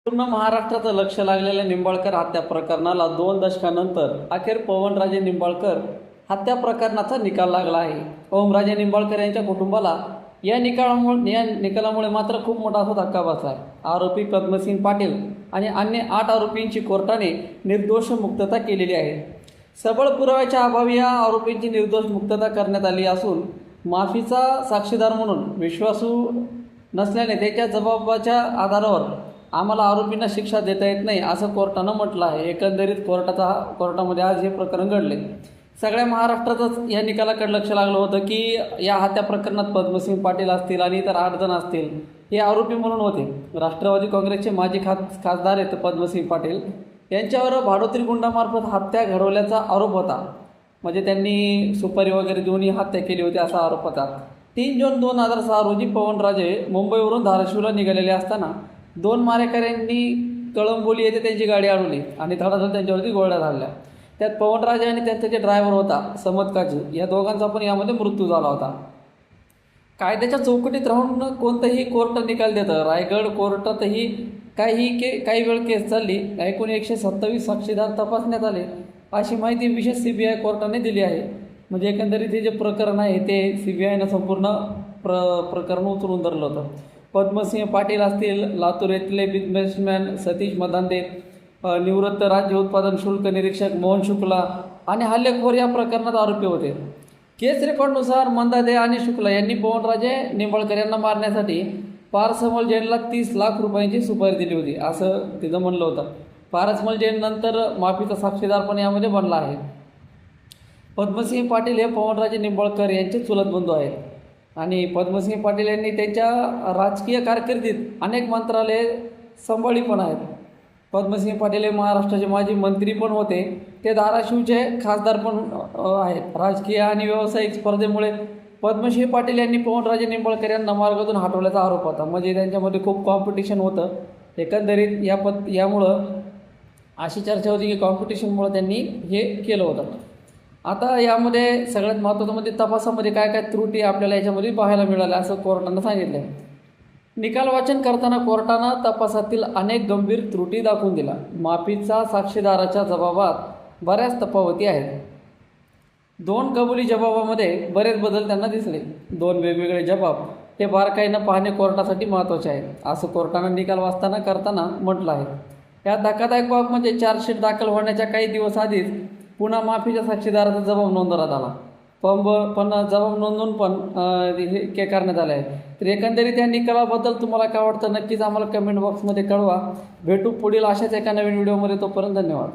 पूर्ण महाराष्ट्राचं लक्ष लागलेल्या निंबाळकर हत्या प्रकरणाला 2 दशकानंतर अखेर पवनराजे निंबाळकर हत्या प्रकरणाचा निकाल लागला आहे. ओमराजे निंबाळकर यांच्या कुटुंबाला या निकालामुळे मात्र खूप मोठा धक्का बसला आहे. आरोपी पद्मसिंग पाटील आणि अन्य 8 आरोपींची कोर्टाने निर्दोष मुक्तता केलेली आहे. सबळ पुराव्याच्या अभावी या आरोपींची निर्दोष मुक्तता करण्यात आली असून माफीचा साक्षीदार म्हणून विश्वासू नसल्याने त्याच्या जबाबाच्या आधारावर आम्हाला आरोपींना शिक्षा देता येत नाही असं कोर्टानं म्हटलं आहे. एकंदरीत कोर्टामध्ये आज हे प्रकरण घडले. सगळ्या महाराष्ट्रातच या निकालाकडे लक्ष लागलं होतं की या हत्या प्रकरणात पद्मसिंग पाटील असतील आणि इतर 8 जण असतील हे आरोपी म्हणून होते. राष्ट्रवादी काँग्रेसचे माजी खासदार आहेत पद्मसिंग पाटील यांच्यावर भाडोत्री गुंडामार्फत हत्या घडवल्याचा आरोप होता. म्हणजे त्यांनी सुपारी वगैरे देऊन हत्या केली होती असा आरोप होता. 3 जून 2006 रोजी पवनराजे मुंबईवरून धाराशिवला निघालेले असताना 2 मारेकऱ्यांनी कळंबोली येथे त्यांची गाडी अडवली आणि धडाधड त्यांच्यावरती गोळ्या झाडल्या. त्यात पवनराजे आणि त्याचा जे ड्रायव्हर होता समद काजी या दोघांचा पण यामध्ये मृत्यू झाला होता. कायद्याच्या चौकटीत राहून कोणतंही कोर्ट निकाल देतं. रायगड कोर्टातही काही वेळ केस चालली. एकूण 127 साक्षीदार तपासण्यात आले अशी माहिती विशेष CBI कोर्टाने दिली आहे. म्हणजे एकंदरीत हे जे प्रकरण आहे ते CBIनं संपूर्ण प्रकरण उचलून धरलं होतं. पद्मसिंह पाटील असतील, लातूर येथील बिझनेसमॅन सतीश मदांदे, निवृत्त राज्य उत्पादन शुल्क निरीक्षक मोहन शुक्ला आणि हल्लेखोर या प्रकरणात आरोपी होते. केस रेकॉर्डनुसार मंदादे आणि शुक्ला यांनी पवनराजे निंबाळकर यांना मारण्यासाठी पारसमल जैनला 30 लाख रुपयांची सुपारी दिली होती असं तिथं म्हणलं होतं. पारसमल जैन नंतर माफीचा साक्षीदार पण यामध्ये बनला आहे. पद्मसिंह पाटील हे पवनराजे निंबाळकर यांचे चुलत बंधू आहेत आणि पद्मसिंह पाटील यांनी त्यांच्या राजकीय कारकिर्दीत अनेक मंत्रालये सांभाळली पण आहेत. पद्मसिंह पाटील हे महाराष्ट्राचे माजी मंत्री पण होते. ते धाराशिवचे खासदार पण आहेत. राजकीय आणि व्यावसायिक स्पर्धेमुळे पद्मसिंह पाटील यांनी पवनराजे निंबाळकर यांना मार्गातून हटवल्याचा आरोप होता. म्हणजे त्यांच्यामध्ये खूप कॉम्पिटिशन होतं. एकंदरीत यामुळं अशी चर्चा होती की कॉम्पिटिशनमुळे त्यांनी हे केलं होतं. आता यामध्ये सगळ्यात महत्त्वाचं म्हणजे तपासामध्ये काय त्रुटी आपल्याला याच्यामध्ये पाहायला मिळाल्या असं कोर्टानं सांगितलं आहे. निकाल वाचन करताना कोर्टानं तपासातील अनेक गंभीर त्रुटी दाखवून दिला. माफीचा साक्षीदाराच्या जबाबात बऱ्याच तफावती आहेत. 2 कबुली जबाबामध्ये बरेच बदल त्यांना दिसले. 2 वेगवेगळे जबाब हे बारकाईनं पाहणे कोर्टासाठी महत्त्वाचे आहे असं कोर्टानं निकाल करताना म्हटलं आहे. या धक्कादायक बाब म्हणजे चार्जशीट दाखल होण्याच्या काही दिवस आधीच पुन्हा माफीच्या साक्षीदाराचा जबाब नोंदवण्यात आला. पण जबाब नोंदवून पण हे करण्यात आलं आहे. तर एकंदरीत या निकालाबद्दल तुम्हाला काय वाटतं नक्कीच आम्हाला कमेंट बॉक्समध्ये कळवा. भेटू पुढील अशाच एका नवीन व्हिडिओमध्ये. तोपर्यंत धन्यवाद.